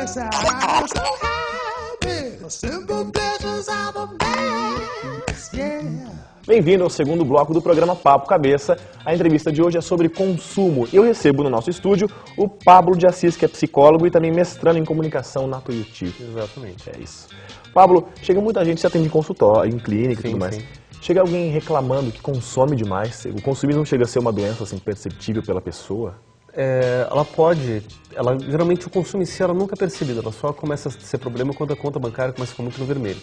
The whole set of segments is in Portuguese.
Yes, I'm so happy. The simple pleasures are the best. Yeah. Bem-vindo ao segundo bloco do programa Papo Cabeça. A entrevista de hoje é sobre consumo. Eu recebo no nosso estúdio o Pablo de Assis, que é psicólogo e também mestrando em comunicação na Tuiuti. Exatamente. É isso. Pablo, chega muita gente, você atende em consultório, em clínica e tudo mais. Sim. Chega alguém reclamando que consome demais. O consumismo chega a ser uma doença assim, perceptível pela pessoa? Geralmente o consumo em si ela nunca é percebida, ela só começa a ser problema quando a conta bancária começa a ficar muito no vermelho.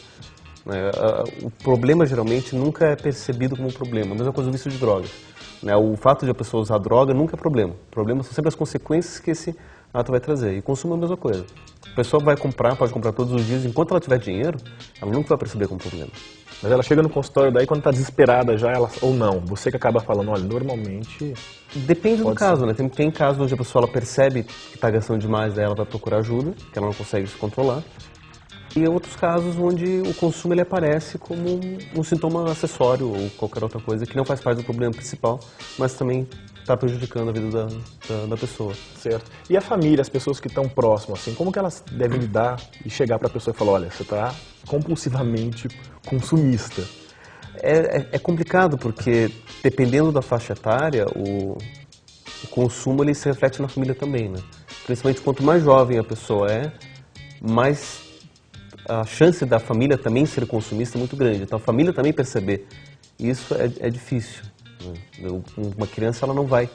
O problema geralmente nunca é percebido como um problema, a mesma coisa do vício de drogas. O fato de a pessoa usar droga nunca é problema, o problema são sempre as consequências que esse ato vai trazer. E consumo é a mesma coisa. A pessoa vai comprar, pode comprar todos os dias, enquanto ela tiver dinheiro, ela nunca vai perceber como problema. Mas ela chega no consultório daí quando está desesperada já, ou não? Você que acaba falando, olha, normalmente... Depende do caso, ser. né? Tem casos onde a pessoa ela percebe que está gastando demais, daí ela vai procurar ajuda, que ela não consegue se controlar. E outros casos onde o consumo ele aparece como um sintoma acessório ou qualquer outra coisa que não faz parte do problema principal, mas também está prejudicando a vida da pessoa. Certo. E a família, as pessoas que estão próximas, assim, como que elas devem lidar e chegar para a pessoa e falar, olha, você está compulsivamente consumista? É complicado porque, dependendo da faixa etária, o consumo ele se reflete na família também, né? Principalmente quanto mais jovem a pessoa é, mais a chance da família também ser consumista é muito grande. Então a família também perceber isso é difícil. Uma criança ela não vai,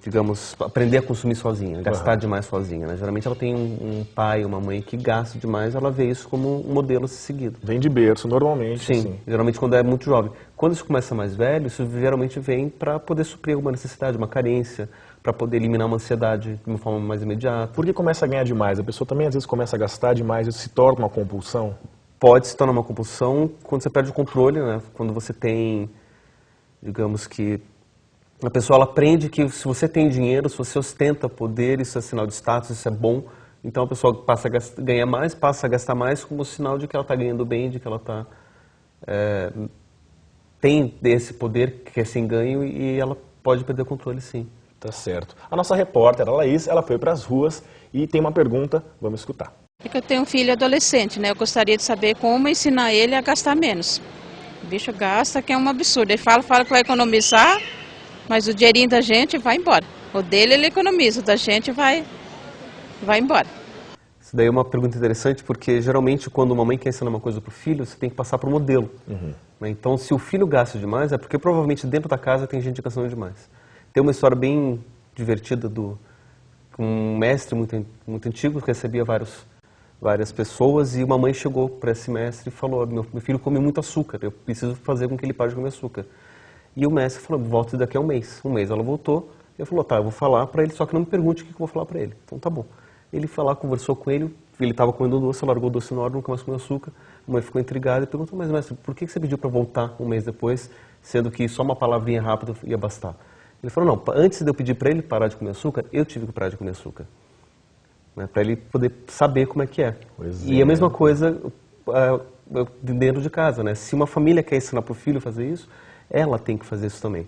digamos, aprender a consumir sozinha, gastar demais sozinha. Né? Geralmente ela tem um pai, uma mãe que gasta demais, ela vê isso como um modelo a ser seguido. Vem de berço, normalmente. Sim, assim. geralmente quando é muito jovem. Quando isso começa mais velho, isso geralmente vem para poder suprir alguma necessidade, uma carência, para poder eliminar uma ansiedade de uma forma mais imediata. Por que começa a ganhar demais? A pessoa também às vezes começa a gastar demais e se torna uma compulsão? Pode se tornar uma compulsão quando você perde o controle, né? Quando você tem, digamos que, a pessoa ela aprende que se você tem dinheiro, se você ostenta poder, isso é sinal de status, isso é bom. Então a pessoa passa a ganhar mais, passa a gastar mais como sinal de que ela está ganhando bem, de que ela tem esse poder que é sem ganho e ela pode perder o controle, sim. Tá certo. A nossa repórter, a Laís, ela foi para as ruas e tem uma pergunta, vamos escutar. É que eu tenho um filho adolescente, né? Eu gostaria de saber como ensinar ele a gastar menos. O bicho gasta, que é um absurdo. Ele fala que vai economizar, mas o dinheirinho da gente vai embora. O dele ele economiza, o da gente vai embora. Isso daí é uma pergunta interessante, porque geralmente quando uma mãe quer ensinar uma coisa para o filho, você tem que passar para o modelo. Né? Então, se o filho gasta demais, é porque provavelmente dentro da casa tem gente gastando demais. Tem uma história bem divertida com um mestre muito antigo que recebia várias pessoas e uma mãe chegou para esse mestre e falou, meu filho come muito açúcar, eu preciso fazer com que ele pare de comer açúcar. E o mestre falou, volte daqui a um mês. Um mês ela voltou e ele falou, tá, eu vou falar para ele, só que não me pergunte o que eu vou falar para ele. Então tá bom. Ele foi lá, conversou com ele estava comendo doce, largou o doce na hora, nunca mais comeu açúcar. A mãe ficou intrigada e perguntou, mas mestre, por que você pediu para voltar um mês depois, sendo que só uma palavrinha rápida ia bastar? Ele falou, não, antes de eu pedir para ele parar de comer açúcar, eu tive que parar de comer açúcar. Né, para ele poder saber como é que é. E a mesma coisa dentro de casa, né? Se uma família quer ensinar para o filho fazer isso, ela tem que fazer isso também.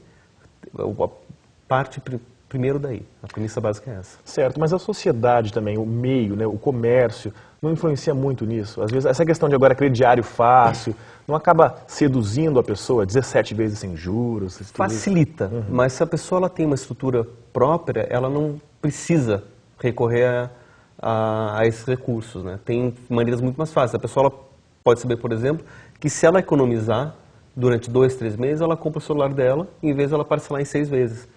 Parte primeiro daí, a premissa básica é essa. Certo, mas a sociedade também, o meio, né, o comércio, não influencia muito nisso? Às vezes essa questão de agora crediário fácil, não acaba seduzindo a pessoa 17 vezes sem juros? Facilita, mas se a pessoa ela tem uma estrutura própria, ela não precisa recorrer a esses recursos. Né? Tem maneiras muito mais fáceis. A pessoa ela pode saber, por exemplo, que se ela economizar durante 2, 3 meses, ela compra o celular dela, em vez de ela parcelar em 6 vezes.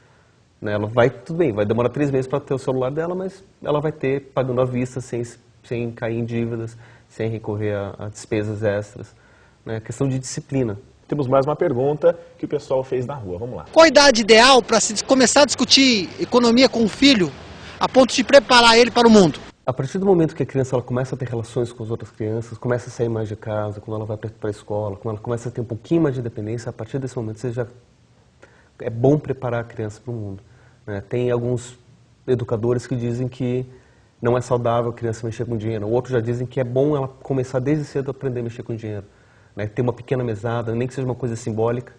Né? Ela vai, tudo bem, vai demorar 3 meses para ter o celular dela, mas ela vai ter pagando à vista, sem cair em dívidas, sem recorrer a despesas extras. É questão de disciplina. Temos mais uma pergunta que o pessoal fez na rua. Vamos lá. Qual a idade ideal para se começar a discutir economia com o filho, a ponto de preparar ele para o mundo? A partir do momento que a criança ela começa a ter relações com as outras crianças, começa a sair mais de casa, quando ela vai para a escola, quando ela começa a ter um pouquinho mais de dependência, a partir desse momento é bom preparar a criança para o mundo. Né? Tem alguns educadores que dizem que não é saudável a criança mexer com dinheiro. Outros já dizem que é bom ela começar desde cedo a aprender a mexer com dinheiro. Né? Ter uma pequena mesada, nem que seja uma coisa simbólica,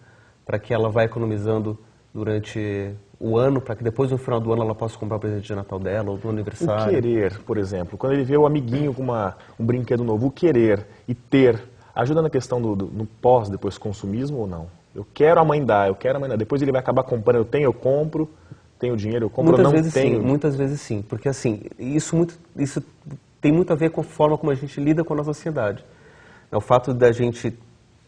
para que ela vá economizando durante o ano para que depois no final do ano ela possa comprar o presente de Natal dela ou do aniversário. O querer, por exemplo, quando ele vê o amiguinho com um brinquedo novo, o querer e ter, ajuda na questão no pós, depois consumismo ou não? Eu quero, a mãe dá, eu quero, a mãe dá. Depois ele vai acabar comprando, eu compro, tenho dinheiro, eu compro, Muitas eu não vezes tenho. Sim, muitas vezes sim, porque assim, isso tem muito a ver com a forma como a gente lida com a nossa ansiedade. O fato da gente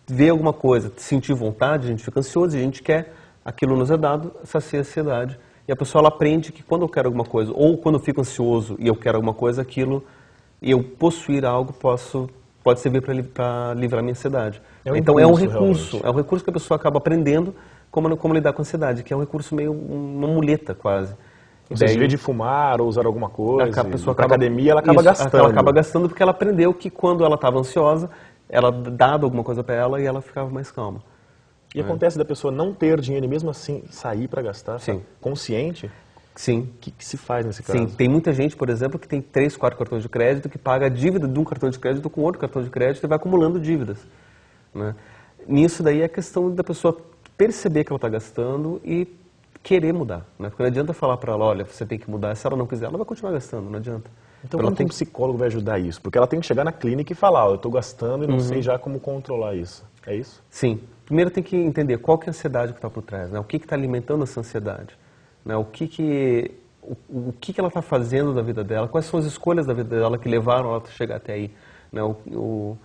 ver alguma coisa, sentir vontade, a gente fica ansioso, e a gente quer, aquilo nos é dado, sacia a ansiedade. E a pessoa ela aprende que quando eu quero alguma coisa, ou quando eu fico ansioso e eu quero alguma coisa, aquilo, e eu possuir algo, pode servir para livrar minha ansiedade. Então é um recurso, realmente. é um recurso que a pessoa acaba aprendendo como lidar com a ansiedade, que é um recurso meio uma muleta quase. Ou seja, em vez de fumar ou usar alguma coisa, a pessoa para academia, ela acaba gastando. Ela acaba gastando porque ela aprendeu que quando ela estava ansiosa, ela dava alguma coisa para ela e ela ficava mais calma. E acontece da pessoa não ter dinheiro e mesmo assim sair para gastar, Sim. consciente? Sim. O que se faz nesse caso? Sim, tem muita gente, por exemplo, que tem 3, 4 cartões de crédito, que paga a dívida de um cartão de crédito com outro cartão de crédito e vai acumulando dívidas. Né? Nisso daí é a questão da pessoa perceber que ela está gastando e querer mudar. Né? Porque não adianta falar para ela, olha, você tem que mudar. Se ela não quiser, ela vai continuar gastando, não adianta. Então como um psicólogo vai ajudar isso? Porque ela tem que chegar na clínica e falar, eu estou gastando e não sei já como controlar isso. É isso? Sim. Primeiro tem que entender qual que é a ansiedade que está por trás, né? O que está alimentando essa ansiedade. Né? O que ela está fazendo da vida dela, quais são as escolhas da vida dela que levaram ela a chegar até aí. Né? O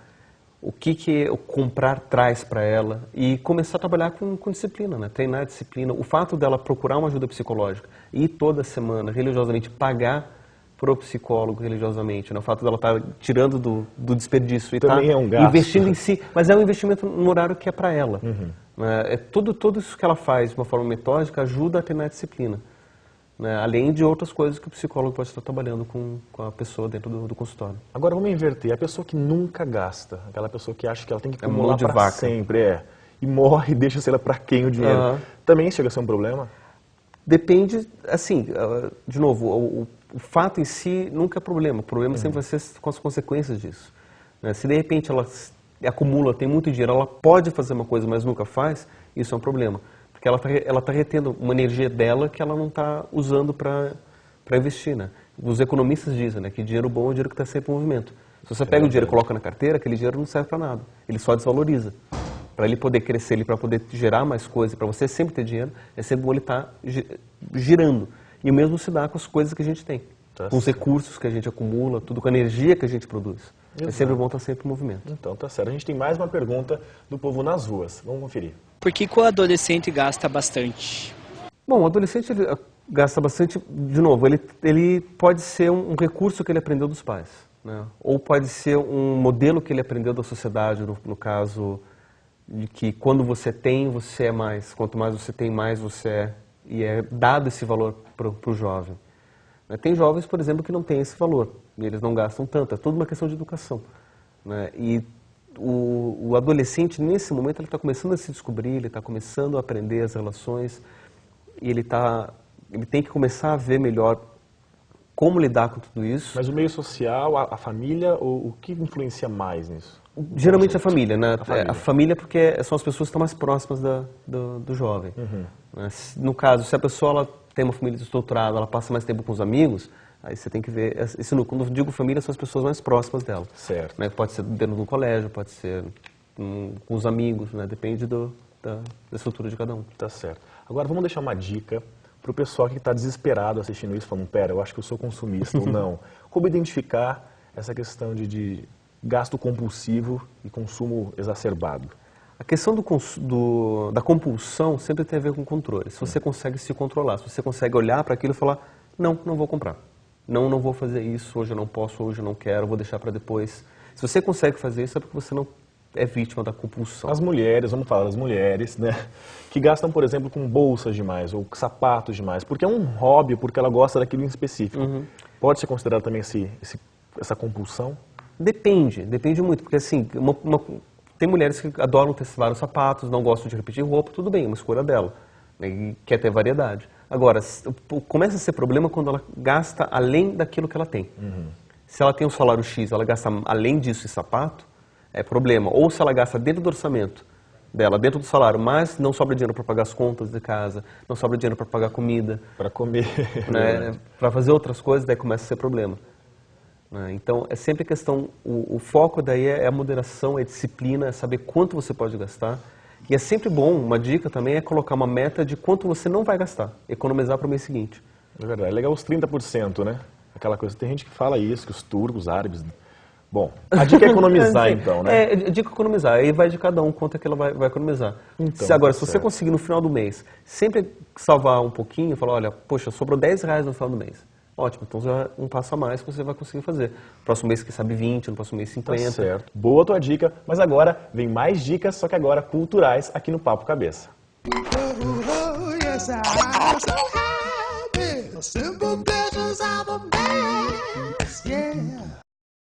que o comprar traz para ela e começar a trabalhar com disciplina, né? Treinar a disciplina. O fato dela procurar uma ajuda psicológica e toda semana, religiosamente, pagar para o psicólogo religiosamente, né? O fato dela estar tirando do desperdício e estar investindo em si, mas é um investimento no horário que é para ela. Né? Tudo isso que ela faz de uma forma metódica ajuda a treinar a disciplina. Né? Além de outras coisas que o psicólogo pode estar trabalhando com a pessoa dentro do consultório. Agora vamos inverter, a pessoa que nunca gasta, aquela pessoa que acha que ela tem que acumular para sempre, e morre e deixa, sei lá, para quem o dinheiro, também chega a ser um problema? Depende, assim, de novo, o fato em si nunca é problema, o problema sempre vai ser com as consequências disso. Né? Se de repente ela acumula, tem muito dinheiro, ela pode fazer uma coisa, mas nunca faz, isso é um problema. Porque ela tá retendo uma energia dela que ela não está usando para investir. Né? Os economistas dizem, né, que dinheiro bom é o dinheiro que está sempre em movimento. Se você pega o dinheiro e coloca na carteira, aquele dinheiro não serve para nada, ele só desvaloriza. Para ele poder crescer, para poder gerar mais coisas, para você sempre ter dinheiro, é sempre bom ele estar girando. E o mesmo se dá com as coisas que a gente tem, com os recursos que a gente acumula, tudo com a energia que a gente produz. É sempre bom estar sempre em movimento. Então, tá certo. A gente tem mais uma pergunta do povo nas ruas. Vamos conferir. Por que o adolescente gasta bastante? Bom, o adolescente ele gasta bastante, de novo, ele pode ser um recurso que ele aprendeu dos pais. Né? Ou pode ser um modelo que ele aprendeu da sociedade, no caso de que quando você tem, você é mais. Quanto mais você tem, mais você é. E é dado esse valor para o jovem. Tem jovens, por exemplo, que não têm esse valor. E eles não gastam tanto. É tudo uma questão de educação. Né? E o adolescente, nesse momento, ele está começando a se descobrir, ele está começando a aprender as relações. E ele tem que começar a ver melhor como lidar com tudo isso. Mas o meio social, a família, o que influencia mais nisso? Geralmente a família, né? A família porque são as pessoas que estão mais próximas do jovem. No caso, se a pessoa ela tem uma família desestruturada, ela passa mais tempo com os amigos, aí você tem que ver... Quando eu digo família, são as pessoas mais próximas dela. Certo. Né? Pode ser dentro do colégio, pode ser com os amigos, né? Depende da estrutura de cada um. Tá certo. Agora vamos deixar uma dica para o pessoal que está desesperado assistindo isso, falando, pera, eu acho que eu sou consumista ou não. Como identificar essa questão de gasto compulsivo e consumo exacerbado? A questão da compulsão sempre tem a ver com controle. Se você consegue se controlar, se você consegue olhar para aquilo e falar, não vou comprar. Não vou fazer isso, hoje eu não posso, hoje eu não quero, vou deixar para depois. Se você consegue fazer isso é porque você não é vítima da compulsão. As mulheres, vamos falar das mulheres, né, que gastam, por exemplo, com bolsas demais ou sapatos demais, porque é um hobby, porque ela gosta daquilo em específico. Pode ser considerado também essa compulsão? Depende muito, porque assim, tem mulheres que adoram ter vários sapatos, não gostam de repetir roupa, tudo bem, é uma escolha dela, né, e quer ter variedade. Agora, começa a ser problema quando ela gasta além daquilo que ela tem. Se ela tem um salário X, ela gasta além disso em sapato, é problema. Ou se ela gasta dentro do orçamento, dela dentro do salário, mas não sobra dinheiro para pagar as contas de casa, não sobra dinheiro para pagar comida, Para comer. né, para fazer outras coisas, daí começa a ser problema. Né? Então, é sempre questão, o foco daí é a moderação, é a disciplina, é saber quanto você pode gastar. E é sempre bom, uma dica também é colocar uma meta de quanto você não vai gastar, economizar para o mês seguinte. É verdade, é legal os 30%, né? Aquela coisa, tem gente que fala isso, que os turcos, os árabes... Bom, a dica é economizar então, né? É, dica é economizar, aí vai de cada um quanto é que ela vai economizar. Então, Agora, tá se você certo. conseguir no final do mês, sempre salvar um pouquinho, falar, olha, poxa, sobrou R$10 no final do mês. Ótimo, então já um passo a mais que você vai conseguir fazer. Próximo mês, quem sabe 20, no próximo mês 50. Tá certo. Boa tua dica, mas agora vem mais dicas, só que agora culturais, aqui no Papo Cabeça. Oh, yes, I'm so happy. The simple pleasures of a man. Yeah.